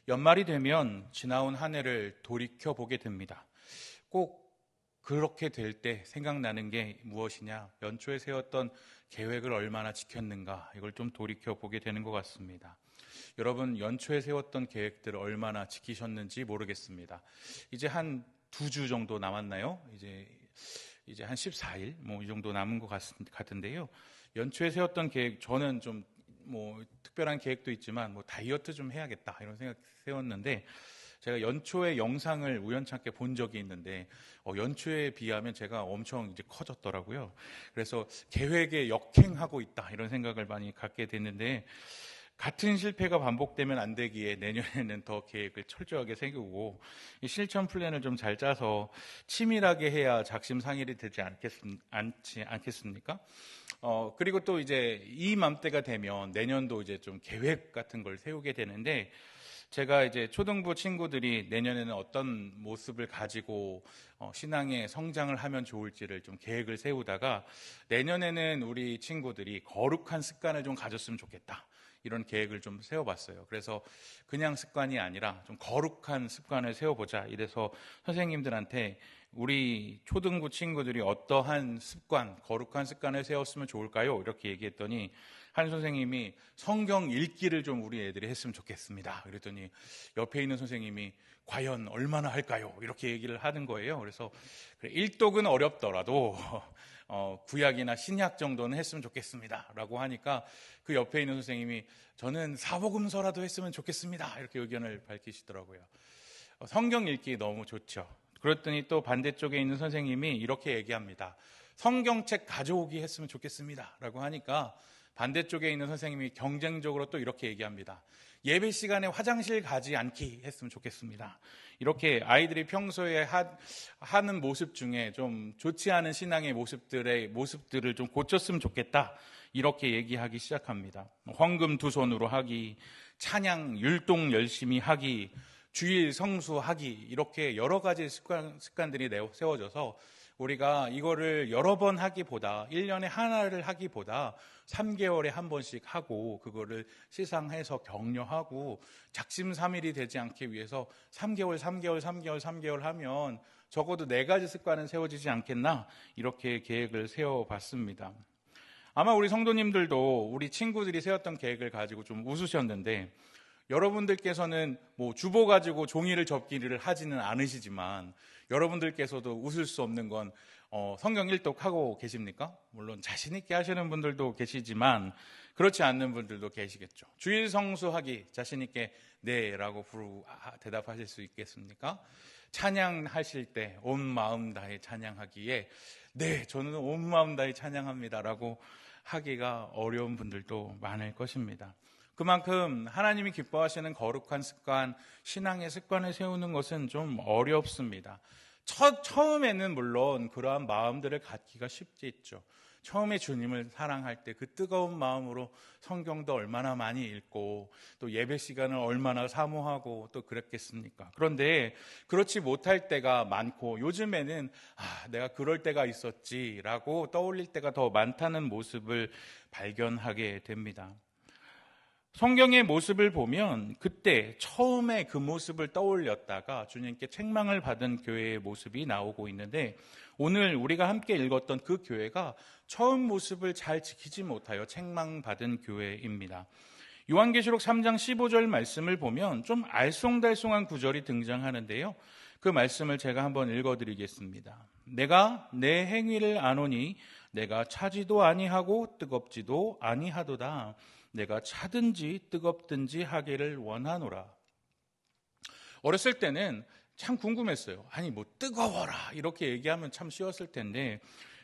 연말이 되면 지나온 한 해를 돌이켜보게 됩니다. 꼭 그렇게 될 때 생각나는 게 무엇이냐? 연초에 세웠던 계획을 얼마나 지켰는가? 이걸 좀 돌이켜보게 되는 것 같습니다. 여러분, 연초에 세웠던 계획들을 얼마나 지키셨는지 모르겠습니다. 이제 한 2주 정도 남았나요? 이제 한 14일 이 정도 남은 것 같은데요. 연초에 세웠던 계획, 저는 좀 특별한 계획도 있지만 다이어트 좀 해야겠다 이런 생각 세웠는데, 제가 연초에 영상을 우연찮게 본 적이 있는데 연초에 비하면 제가 엄청 이제 커졌더라고요. 그래서 계획에 역행하고 있다 이런 생각을 많이 갖게 됐는데, 같은 실패가 반복되면 안 되기에 내년에는 더 계획을 철저하게 세우고 실천 플랜을 좀 잘 짜서 치밀하게 해야 작심삼일이 되지 않겠습니까? 그리고 또 이제 이맘때가 되면 내년도 이제 좀 계획 같은 걸 세우게 되는데, 제가 이제 초등부 친구들이 내년에는 어떤 모습을 가지고 신앙의 성장을 하면 좋을지를 좀 계획을 세우다가, 내년에는 우리 친구들이 거룩한 습관을 좀 가졌으면 좋겠다 이런 계획을 좀 세워봤어요. 그래서 그냥 습관이 아니라 좀 거룩한 습관을 세워보자 이래서 선생님들한테 우리 초등부 친구들이 어떠한 습관, 거룩한 습관을 세웠으면 좋을까요? 이렇게 얘기했더니 한 선생님이 성경 읽기를 좀 우리 애들이 했으면 좋겠습니다. 그랬더니 옆에 있는 선생님이 과연 얼마나 할까요? 이렇게 얘기를 하는 거예요. 그래서 일독은 어렵더라도 구약이나 신약 정도는 했으면 좋겠습니다 라고 하니까 그 옆에 있는 선생님이 저는 사복음서라도 했으면 좋겠습니다 이렇게 의견을 밝히시더라고요. 성경 읽기 너무 좋죠. 그랬더니 또 반대쪽에 있는 선생님이 이렇게 얘기합니다. 성경책 가져오기 했으면 좋겠습니다 라고 하니까 반대쪽에 있는 선생님이 경쟁적으로 또 이렇게 얘기합니다. 예배 시간에 화장실 가지 않기 했으면 좋겠습니다. 이렇게 아이들이 평소에 하는 모습 중에 좀 좋지 않은 신앙의 모습들을 좀 고쳤으면 좋겠다 이렇게 얘기하기 시작합니다. 헌금 2손으로 하기, 찬양 율동 열심히 하기, 주일 성수하기, 이렇게 여러 가지 습관들이 세워져서 우리가 이거를 여러 번 하기보다 1년에 하나를 하기보다 3개월에 한 번씩 하고 그거를 시상해서 격려하고 작심삼일이 되지 않기 위해서 3개월 하면 적어도 4가지 습관은 세워지지 않겠나 이렇게 계획을 세워봤습니다. 아마 우리 성도님들도 우리 친구들이 세웠던 계획을 가지고 좀 웃으셨는데, 여러분들께서는 주보 가지고 종이를 접기를 하지는 않으시지만 여러분들께서도 웃을 수 없는 건 성경 일독하고 계십니까? 물론 자신 있게 하시는 분들도 계시지만 그렇지 않는 분들도 계시겠죠. 주일 성수하기 자신 있게 네라고 대답하실 수 있겠습니까? 찬양하실 때 온 마음 다해 찬양하기에 네, 저는 온 마음 다해 찬양합니다라고 하기가 어려운 분들도 많을 것입니다. 그만큼 하나님이 기뻐하시는 거룩한 습관, 신앙의 습관을 세우는 것은 좀 어렵습니다. 처음에는 물론 그러한 마음들을 갖기가 쉽지 있죠. 처음에 주님을 사랑할 때 그 뜨거운 마음으로 성경도 얼마나 많이 읽고 또 예배 시간을 얼마나 사모하고 또 그랬겠습니까? 그런데 그렇지 못할 때가 많고 요즘에는 내가 그럴 때가 있었지라고 떠올릴 때가 더 많다는 모습을 발견하게 됩니다. 성경의 모습을 보면 그때 처음에 그 모습을 떠올렸다가 주님께 책망을 받은 교회의 모습이 나오고 있는데, 오늘 우리가 함께 읽었던 그 교회가 처음 모습을 잘 지키지 못하여 책망받은 교회입니다. 요한계시록 3장 15절 말씀을 보면 좀 알쏭달쏭한 구절이 등장하는데요. 그 말씀을 제가 한번 읽어드리겠습니다. 내가 내 행위를 아노니 내가 차지도 아니하고 뜨겁지도 아니하도다. 내가 차든지 뜨겁든지 하기를 원하노라. 어렸을 때는 참 궁금했어요. 아니 뜨거워라 이렇게 얘기하면 참 쉬웠을 텐데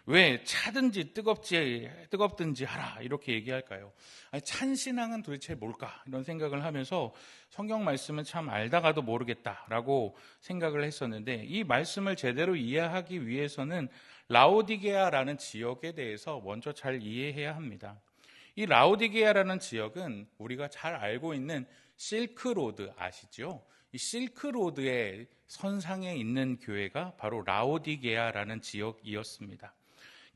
왜 차든지 뜨겁든지 하라 이렇게 얘기할까요? 아니, 찬 신앙은 도대체 뭘까? 이런 생각을 하면서 성경 말씀은 참 알다가도 모르겠다라고 생각을 했었는데, 이 말씀을 제대로 이해하기 위해서는 라오디게아라는 지역에 대해서 먼저 잘 이해해야 합니다. 이 라오디게아라는 지역은 우리가 잘 알고 있는 실크로드 아시죠? 이 실크로드의 선상에 있는 교회가 바로 라오디게아라는 지역이었습니다.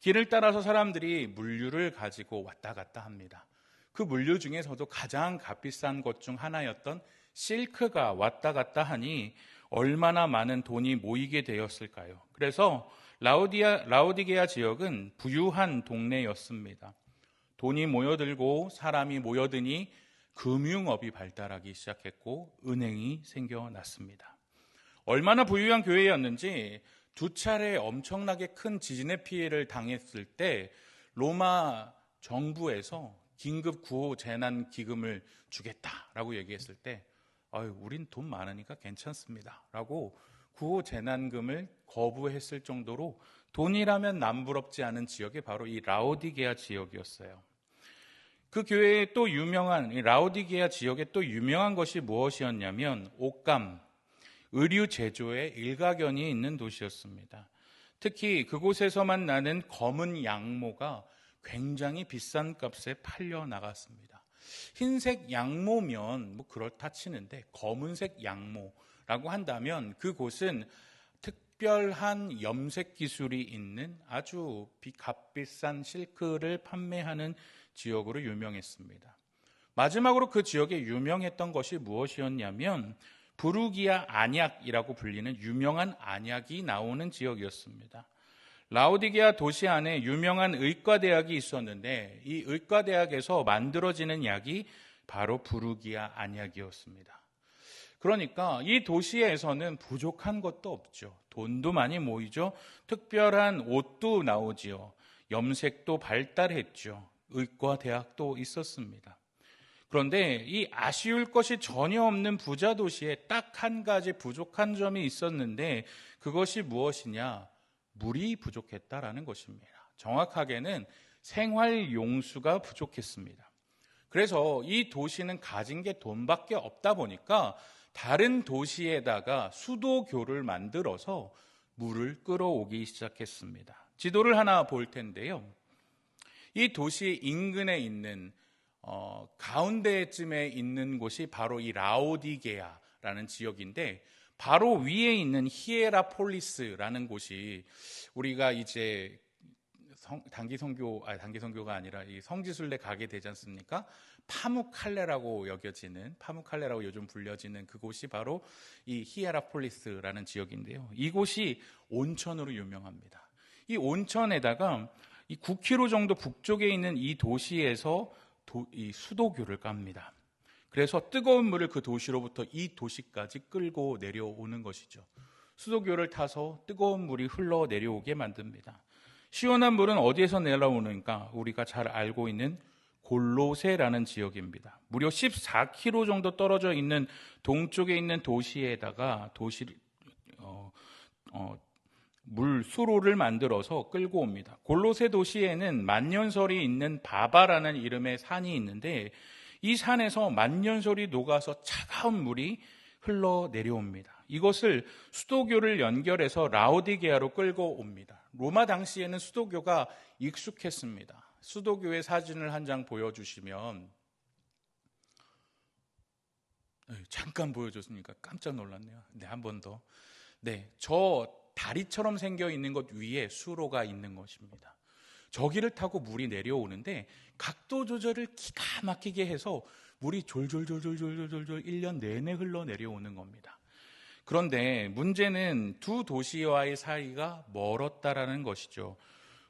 길을 따라서 사람들이 물류를 가지고 왔다 갔다 합니다. 그 물류 중에서도 가장 값비싼 것 중 하나였던 실크가 왔다 갔다 하니 얼마나 많은 돈이 모이게 되었을까요? 그래서 라오디게아 지역은 부유한 동네였습니다. 돈이 모여들고 사람이 모여드니 금융업이 발달하기 시작했고 은행이 생겨났습니다. 얼마나 부유한 교회였는지 두 차례 엄청나게 큰 지진의 피해를 당했을 때 로마 정부에서 긴급 구호 재난 기금을 주겠다라고 얘기했을 때 우린 돈 많으니까 괜찮습니다 라고 구호 재난금을 거부했을 정도로 돈이라면 남부럽지 않은 지역이 바로 이 라오디게아 지역이었어요. 그 교회의 또 유명한 이 라오디게아 지역의 또 유명한 것이 무엇이었냐면 옷감, 의류 제조에 일가견이 있는 도시였습니다. 특히 그곳에서만 나는 검은 양모가 굉장히 비싼 값에 팔려 나갔습니다. 흰색 양모면 뭐 그렇다 치는데 검은색 양모라고 한다면 그곳은 특별한 염색 기술이 있는 아주 값비싼 실크를 판매하는 지역으로 유명했습니다. 마지막으로 그 지역에 유명했던 것이 무엇이었냐면 부르기아 안약이라고 불리는 유명한 안약이 나오는 지역이었습니다. 라오디게아 도시 안에 유명한 의과대학이 있었는데 이 의과대학에서 만들어지는 약이 바로 부르기아 안약이었습니다. 그러니까 이 도시에서는 부족한 것도 없죠. 돈도 많이 모이죠. 특별한 옷도 나오지요. 염색도 발달했죠. 의과대학도 있었습니다. 그런데 이 아쉬울 것이 전혀 없는 부자 도시에 딱 한 가지 부족한 점이 있었는데 그것이 무엇이냐? 물이 부족했다라는 것입니다. 정확하게는 생활용수가 부족했습니다. 그래서 이 도시는 가진 게 돈밖에 없다 보니까 다른 도시에다가 수도교를 만들어서 물을 끌어오기 시작했습니다. 지도를 하나 볼 텐데요. 이 도시 인근에 있는 가운데쯤에 있는 곳이 바로 이 라오디게아라는 지역인데 바로 위에 있는 히에라폴리스라는 곳이 우리가 이제 단기 선교가 아니라 이 성지순례 가게 되지 않습니까? 파무칼레라고 요즘 불려지는 그곳이 바로 이 히에라폴리스라는 지역인데요. 이곳이 온천으로 유명합니다. 이 온천에다가 이 9km 정도 북쪽에 있는 이 도시에서 이 수도교를 깝니다. 그래서 뜨거운 물을 그 도시로부터 이 도시까지 끌고 내려오는 것이죠. 수도교를 타서 뜨거운 물이 흘러 내려오게 만듭니다. 시원한 물은 어디에서 내려오는가? 우리가 잘 알고 있는 골로세라는 지역입니다. 무려 14km 정도 떨어져 있는 동쪽에 있는 도시에다가 물 수로를 만들어서 끌고 옵니다. 골로세 도시에는 만년설이 있는 바바라는 이름의 산이 있는데 이 산에서 만년설이 녹아서 차가운 물이 흘러 내려옵니다. 이것을 수도교를 연결해서 라오디게아로 끌고 옵니다. 로마 당시에는 수도교가 익숙했습니다. 수도교의 사진을 한 장 보여주시면 잠깐 보여줬으니까 깜짝 놀랐네요. 네, 한 번 더. 네, 저 다리처럼 생겨 있는 것 위에 수로가 있는 것입니다. 저기를 타고 물이 내려오는데 각도 조절을 기가 막히게 해서 물이 졸졸졸졸졸졸졸 1년 내내 흘러 내려오는 겁니다. 그런데 문제는 두 도시와의 사이가 멀었다라는 것이죠.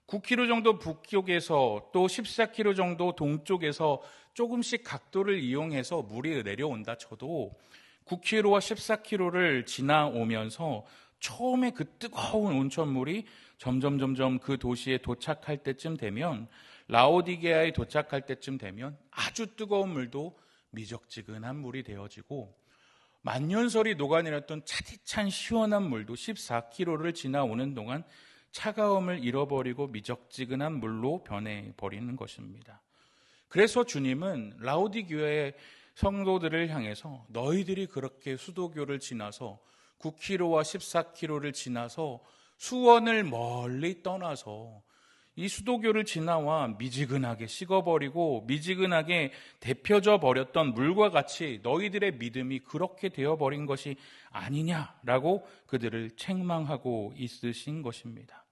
9km 정도 북쪽에서 또 14km 정도 동쪽에서 조금씩 각도를 이용해서 물이 내려온다 쳐도 9km와 14km를 지나오면서 처음에 그 뜨거운 온천물이 점점 그 도시에 도착할 때쯤 되면 라오디게아에 도착할 때쯤 되면 아주 뜨거운 물도 미적지근한 물이 되어지고 만년설이 녹아내렸던 차디찬 시원한 물도 14km를 지나오는 동안 차가움을 잃어버리고 미적지근한 물로 변해버리는 것입니다. 그래서 주님은 라오디게아의 성도들을 향해서 너희들이 그렇게 수도교를 지나서 9km와 14km를 지나서 수원을 멀리 떠나서 이 수도교를 지나와 미지근하게 식어버리고 미지근하게 데펴져 버렸던 물과 같이 너희들의 믿음이 그렇게 되어버린 것이 아니냐라고 그들을 책망하고 있으신 것입니다.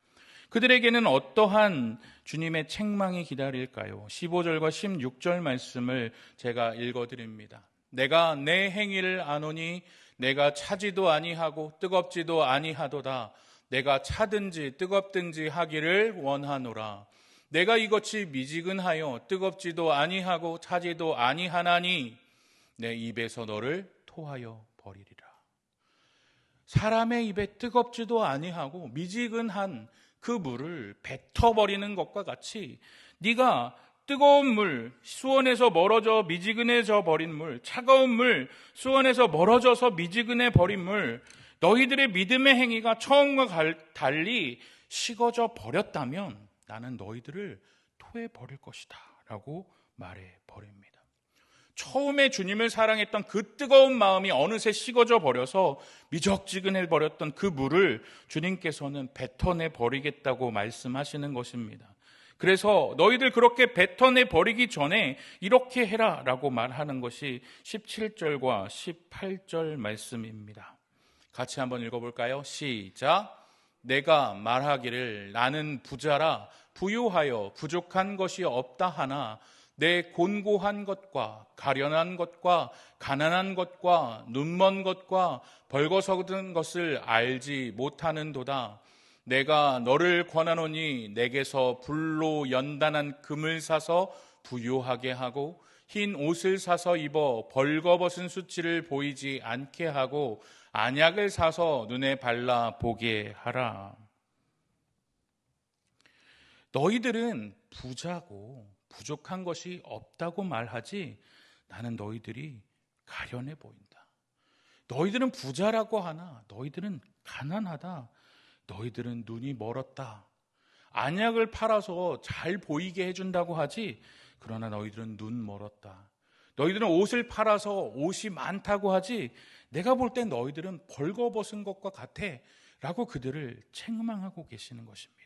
그들에게는 어떠한 주님의 책망이 기다릴까요? 15절과 16절 말씀을 제가 읽어드립니다. 내가 내 행위를 아노니 내가 차지도 아니하고 뜨겁지도 아니하도다. 내가 차든지 뜨겁든지 하기를 원하노라. 내가 이것이 미지근하여 뜨겁지도 아니하고 차지도 아니하나니 내 입에서 너를 토하여 버리리라. 사람의 입에 뜨겁지도 아니하고 미지근한 그 물을 뱉어버리는 것과 같이 네가 뜨거운 물, 수원에서 멀어져 미지근해져 버린 물, 차가운 물, 수원에서 멀어져서 미지근해 버린 물, 너희들의 믿음의 행위가 처음과 달리 식어져 버렸다면 나는 너희들을 토해 버릴 것이다 라고 말해 버립니다. 처음에 주님을 사랑했던 그 뜨거운 마음이 어느새 식어져 버려서 미적지근해 버렸던 그 물을 주님께서는 뱉어내 버리겠다고 말씀하시는 것입니다. 그래서 너희들 그렇게 뱉어내 버리기 전에 이렇게 해라 라고 말하는 것이 17절과 18절 말씀입니다. 같이 한번 읽어볼까요? 시작. 내가 말하기를 나는 부자라 부유하여 부족한 것이 없다 하나 내 곤고한 것과 가련한 것과 가난한 것과 눈먼 것과 벌거벗은 것을 알지 못하는도다. 내가 너를 권하노니 내게서 불로 연단한 금을 사서 부유하게 하고 흰 옷을 사서 입어 벌거벗은 수치를 보이지 않게 하고 안약을 사서 눈에 발라 보게 하라. 너희들은 부자고 부족한 것이 없다고 말하지 나는 너희들이 가련해 보인다. 너희들은 부자라고 하나 너희들은 가난하다. 너희들은 눈이 멀었다. 안약을 팔아서 잘 보이게 해준다고 하지 그러나 너희들은 눈 멀었다. 너희들은 옷을 팔아서 옷이 많다고 하지 내가 볼 땐 너희들은 벌거벗은 것과 같아 라고 그들을 책망하고 계시는 것입니다.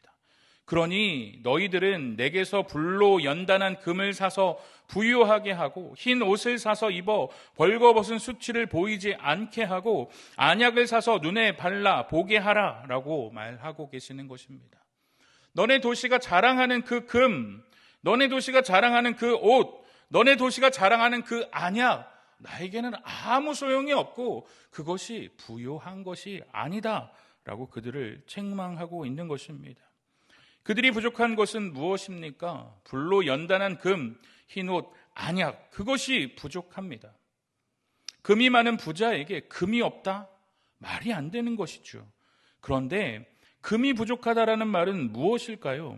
그러니 너희들은 내게서 불로 연단한 금을 사서 부유하게 하고 흰 옷을 사서 입어 벌거벗은 수치를 보이지 않게 하고 안약을 사서 눈에 발라 보게 하라 라고 말하고 계시는 것입니다. 너네 도시가 자랑하는 그 금, 너네 도시가 자랑하는 그 옷, 너네 도시가 자랑하는 그 안약, 나에게는 아무 소용이 없고 그것이 부유한 것이 아니다 라고 그들을 책망하고 있는 것입니다. 그들이 부족한 것은 무엇입니까? 불로 연단한 금, 흰옷, 안약, 그것이 부족합니다. 금이 많은 부자에게 금이 없다? 말이 안 되는 것이죠. 그런데 금이 부족하다라는 말은 무엇일까요?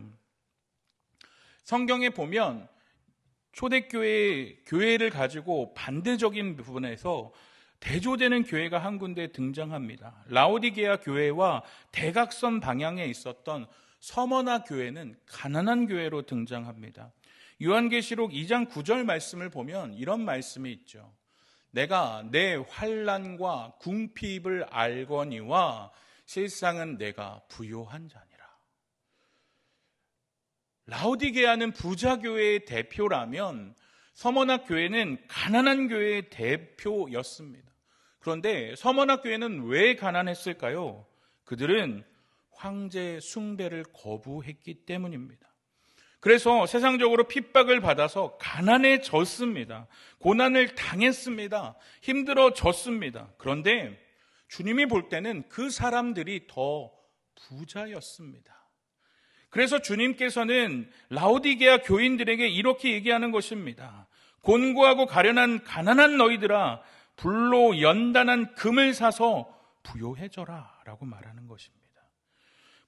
성경에 보면 교회를 가지고 반대적인 부분에서 대조되는 교회가 한 군데 등장합니다. 라오디게아 교회와 대각선 방향에 있었던 서머나 교회는 가난한 교회로 등장합니다. 요한계시록 2장 9절 말씀을 보면 이런 말씀이 있죠. 내가 내 환난과 궁핍을 알거니와 실상은 내가 부요한 자니라. 라오디게아는 부자 교회의 대표라면 서머나 교회는 가난한 교회의 대표였습니다. 그런데 서머나 교회는 왜 가난했을까요? 그들은 황제 숭배를 거부했기 때문입니다. 그래서 세상적으로 핍박을 받아서 가난해졌습니다. 고난을 당했습니다. 힘들어졌습니다. 그런데 주님이 볼 때는 그 사람들이 더 부자였습니다. 그래서 주님께서는 라오디게아 교인들에게 이렇게 얘기하는 것입니다. 곤고하고 가련한 가난한 너희들아, 불로 연단한 금을 사서 부요해져라 라고 말하는 것입니다.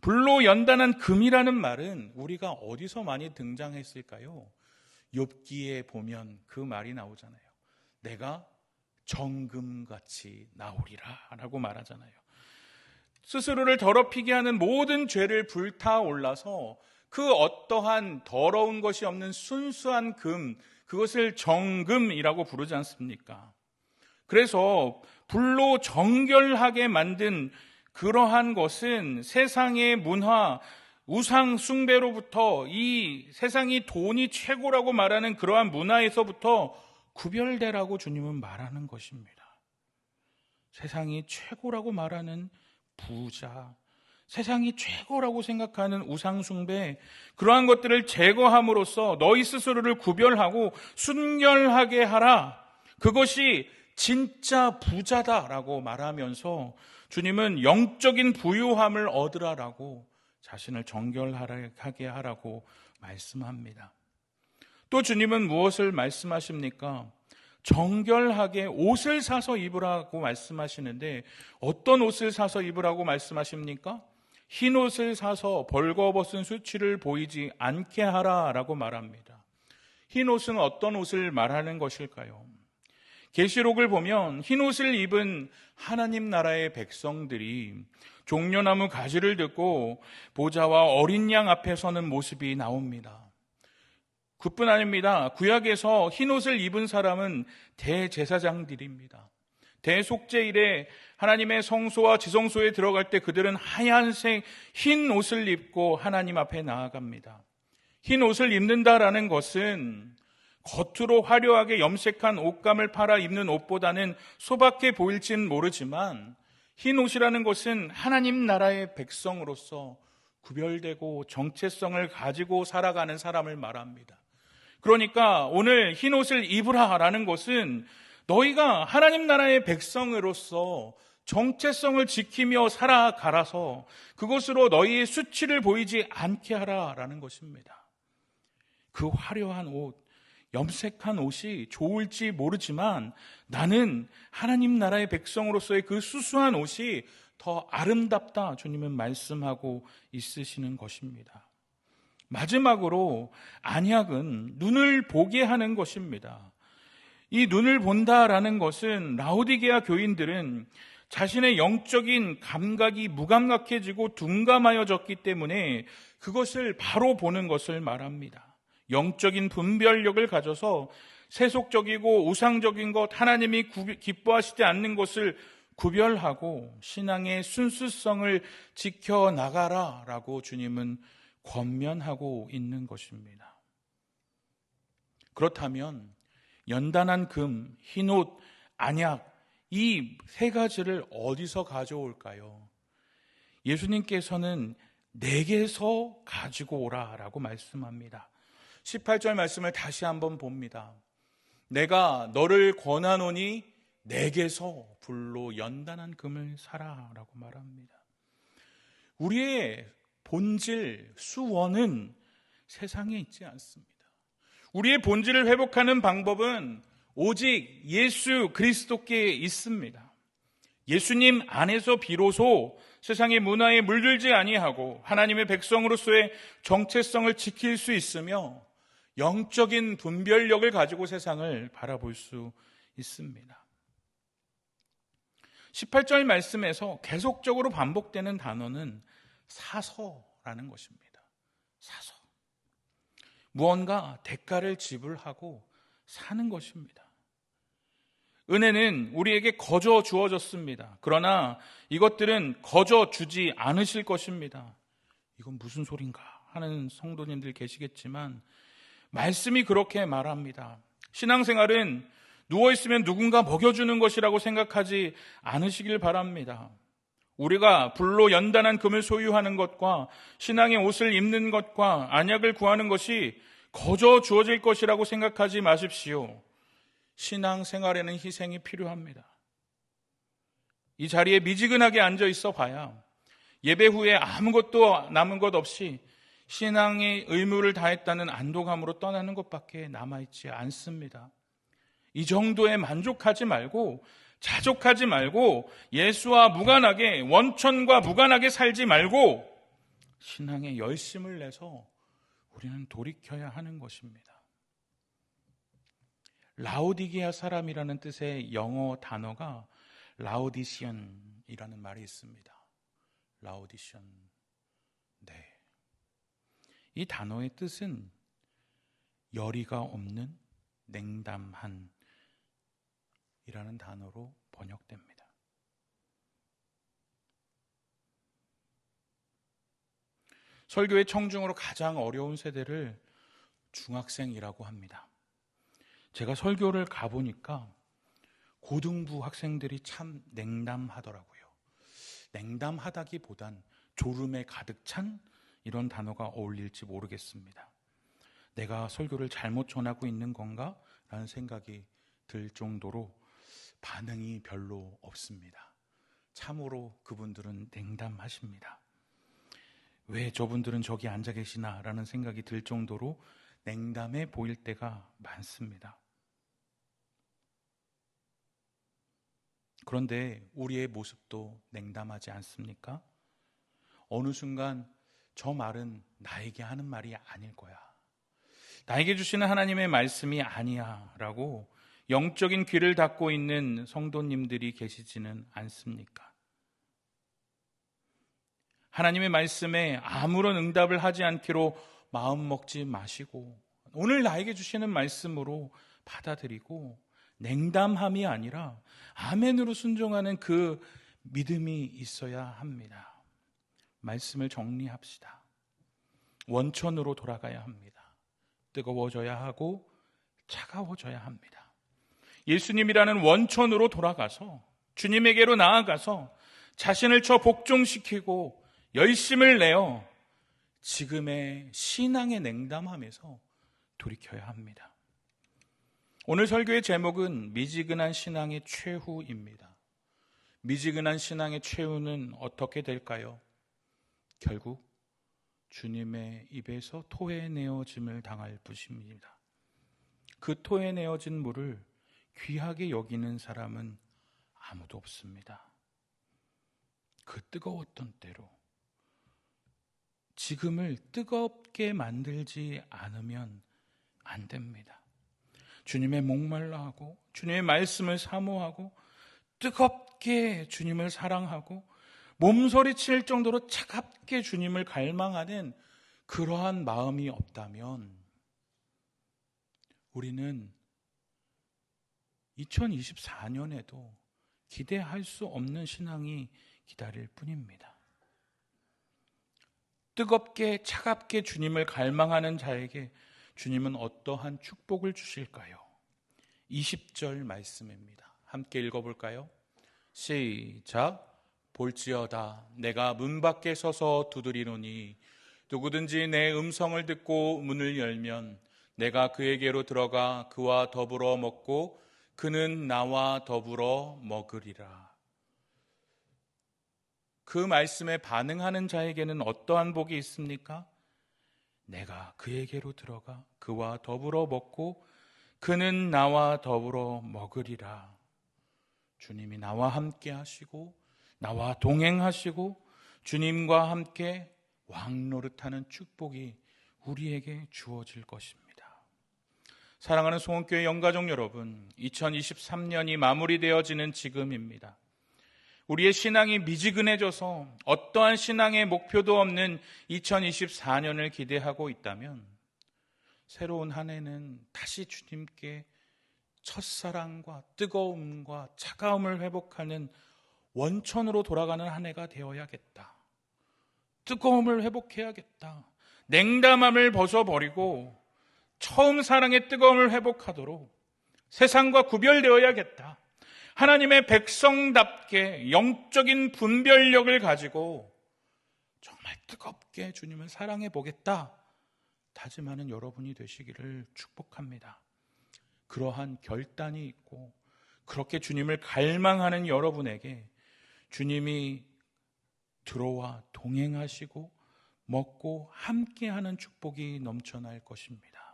불로 연단한 금이라는 말은 우리가 어디서 많이 등장했을까요? 욥기에 보면 그 말이 나오잖아요. 내가 정금같이 나오리라 라고 말하잖아요. 스스로를 더럽히게 하는 모든 죄를 불타올라서 그 어떠한 더러운 것이 없는 순수한 금, 그것을 정금이라고 부르지 않습니까? 그래서 불로 정결하게 만든 그러한 것은 세상의 문화, 우상 숭배로부터 이 세상이 돈이 최고라고 말하는 그러한 문화에서부터 구별되라고 주님은 말하는 것입니다. 세상이 최고라고 말하는 부자, 세상이 최고라고 생각하는 우상 숭배, 그러한 것들을 제거함으로써 너희 스스로를 구별하고 순결하게 하라. 그것이 진짜 부자다라고 말하면서 주님은 영적인 부유함을 얻으라라고 자신을 정결하게 하라고 말씀합니다. 또 주님은 무엇을 말씀하십니까? 정결하게 옷을 사서 입으라고 말씀하시는데 어떤 옷을 사서 입으라고 말씀하십니까? 흰 옷을 사서 벌거벗은 수치를 보이지 않게 하라라고 말합니다. 흰 옷은 어떤 옷을 말하는 것일까요? 계시록을 보면 흰 옷을 입은 하나님 나라의 백성들이 종려나무 가지를 들고 보좌와 어린 양 앞에 서는 모습이 나옵니다. 그뿐 아닙니다. 구약에서 흰 옷을 입은 사람은 대제사장들입니다. 대속죄일에 하나님의 성소와 지성소에 들어갈 때 그들은 하얀색 흰 옷을 입고 하나님 앞에 나아갑니다. 흰 옷을 입는다라는 것은 겉으로 화려하게 염색한 옷감을 팔아 입는 옷보다는 소박해 보일지는 모르지만 흰 옷이라는 것은 하나님 나라의 백성으로서 구별되고 정체성을 가지고 살아가는 사람을 말합니다. 그러니까 오늘 흰 옷을 입으라라는 것은 너희가 하나님 나라의 백성으로서 정체성을 지키며 살아가라서 그것으로 너희의 수치를 보이지 않게 하라라는 것입니다. 그 화려한 옷, 염색한 옷이 좋을지 모르지만 나는 하나님 나라의 백성으로서의 그 수수한 옷이 더 아름답다 주님은 말씀하고 있으시는 것입니다. 마지막으로 안약은 눈을 보게 하는 것입니다. 이 눈을 본다라는 것은 라오디게아 교인들은 자신의 영적인 감각이 무감각해지고 둔감하여졌기 때문에 그것을 바로 보는 것을 말합니다. 영적인 분별력을 가져서 세속적이고 우상적인 것, 하나님이 기뻐하시지 않는 것을 구별하고 신앙의 순수성을 지켜나가라라고 주님은 권면하고 있는 것입니다. 그렇다면 연단한 금, 흰옷, 안약 이 세 가지를 어디서 가져올까요? 예수님께서는 내게서 가지고 오라라고 말씀합니다. 18절 말씀을 다시 한번 봅니다. 내가 너를 권하노니 내게서 불로 연단한 금을 사라라고 말합니다. 우리의 본질, 수원은 세상에 있지 않습니다. 우리의 본질을 회복하는 방법은 오직 예수 그리스도께 있습니다. 예수님 안에서 비로소 세상의 문화에 물들지 아니하고 하나님의 백성으로서의 정체성을 지킬 수 있으며 영적인 분별력을 가지고 세상을 바라볼 수 있습니다. 18절 말씀에서 계속적으로 반복되는 단어는 사서라는 것입니다. 사서. 무언가 대가를 지불하고 사는 것입니다. 은혜는 우리에게 거저 주어졌습니다. 그러나 이것들은 거저 주지 않으실 것입니다. 이건 무슨 소린가 하는 성도님들 계시겠지만 말씀이 그렇게 말합니다. 신앙생활은 누워있으면 누군가 먹여주는 것이라고 생각하지 않으시길 바랍니다. 우리가 불로 연단한 금을 소유하는 것과 신앙의 옷을 입는 것과 안약을 구하는 것이 거저 주어질 것이라고 생각하지 마십시오. 신앙생활에는 희생이 필요합니다. 이 자리에 미지근하게 앉아 있어 봐야 예배 후에 아무것도 남은 것 없이 신앙의 의무를 다했다는 안도감으로 떠나는 것밖에 남아있지 않습니다. 이 정도에 만족하지 말고 자족하지 말고 예수와 무관하게 원천과 무관하게 살지 말고 신앙에 열심을 내서 우리는 돌이켜야 하는 것입니다. 라오디게아 사람이라는 뜻의 영어 단어가 라오디시언이라는 말이 있습니다. 라오디시언. 네. 이 단어의 뜻은 열의가 없는, 냉담한 이라는 단어로 번역됩니다. 설교의 청중으로 가장 어려운 세대를 중학생이라고 합니다. 제가 설교를 가보니까 고등부 학생들이 참 냉담하더라고요. 냉담하다기보단 졸음에 가득 찬 이런 단어가 어울릴지 모르겠습니다. 내가 설교를 잘못 전하고 있는 건가? 라는 생각이 들 정도로 반응이 별로 없습니다. 참으로 그분들은 냉담하십니다. 왜 저분들은 저기 앉아 계시나 라는 생각이 들 정도로 냉담해 보일 때가 많습니다. 그런데 우리의 모습도 냉담하지 않습니까? 어느 순간 저 말은 나에게 하는 말이 아닐 거야, 나에게 주시는 하나님의 말씀이 아니야 라고 영적인 귀를 닫고 있는 성도님들이 계시지는 않습니까? 하나님의 말씀에 아무런 응답을 하지 않기로 마음 먹지 마시고 오늘 나에게 주시는 말씀으로 받아들이고 냉담함이 아니라 아멘으로 순종하는 그 믿음이 있어야 합니다. 말씀을 정리합시다. 원천으로 돌아가야 합니다. 뜨거워져야 하고 차가워져야 합니다. 예수님이라는 원천으로 돌아가서 주님에게로 나아가서 자신을 복종시키고 열심을 내어 지금의 신앙의 냉담함에서 돌이켜야 합니다. 오늘 설교의 제목은 미지근한 신앙의 최후입니다. 미지근한 신앙의 최후는 어떻게 될까요? 결국 주님의 입에서 토해내어짐을 당할 것입니다. 그 토해내어진 물을 귀하게 여기는 사람은 아무도 없습니다. 그 뜨거웠던 때로 지금을 뜨겁게 만들지 않으면 안 됩니다. 주님의 목말라하고 주님의 말씀을 사모하고 뜨겁게 주님을 사랑하고 몸서리칠 정도로 차갑게 주님을 갈망하는 그러한 마음이 없다면 우리는 2024년에도 기대할 수 없는 신앙이 기다릴 뿐입니다. 뜨겁게 차갑게 주님을 갈망하는 자에게 주님은 어떠한 축복을 주실까요? 20절 말씀입니다. 함께 읽어볼까요? 시작. 볼지어다 내가 문 밖에 서서 두드리노니 누구든지 내 음성을 듣고 문을 열면 내가 그에게로 들어가 그와 더불어 먹고 그는 나와 더불어 먹으리라. 그 말씀에 반응하는 자에게는 어떠한 복이 있습니까? 내가 그에게로 들어가 그와 더불어 먹고 그는 나와 더불어 먹으리라. 주님이 나와 함께 하시고 나와 동행하시고 주님과 함께 왕노릇하는 축복이 우리에게 주어질 것입니다. 사랑하는 송원교회 영가족 여러분, 2023년이 마무리되어지는 지금입니다. 우리의 신앙이 미지근해져서 어떠한 신앙의 목표도 없는 2024년을 기대하고 있다면 새로운 한 해는 다시 주님께 첫사랑과 뜨거움과 차가움을 회복하는 원천으로 돌아가는 한 해가 되어야겠다. 뜨거움을 회복해야겠다. 냉담함을 벗어버리고 처음 사랑의 뜨거움을 회복하도록 세상과 구별되어야겠다. 하나님의 백성답게 영적인 분별력을 가지고 정말 뜨겁게 주님을 사랑해 보겠다 다짐하는 여러분이 되시기를 축복합니다. 그러한 결단이 있고 그렇게 주님을 갈망하는 여러분에게 주님이 들어와 동행하시고 먹고 함께하는 축복이 넘쳐날 것입니다.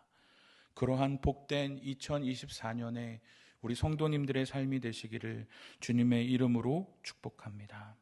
그러한 복된 2024년에 우리 성도님들의 삶이 되시기를 주님의 이름으로 축복합니다.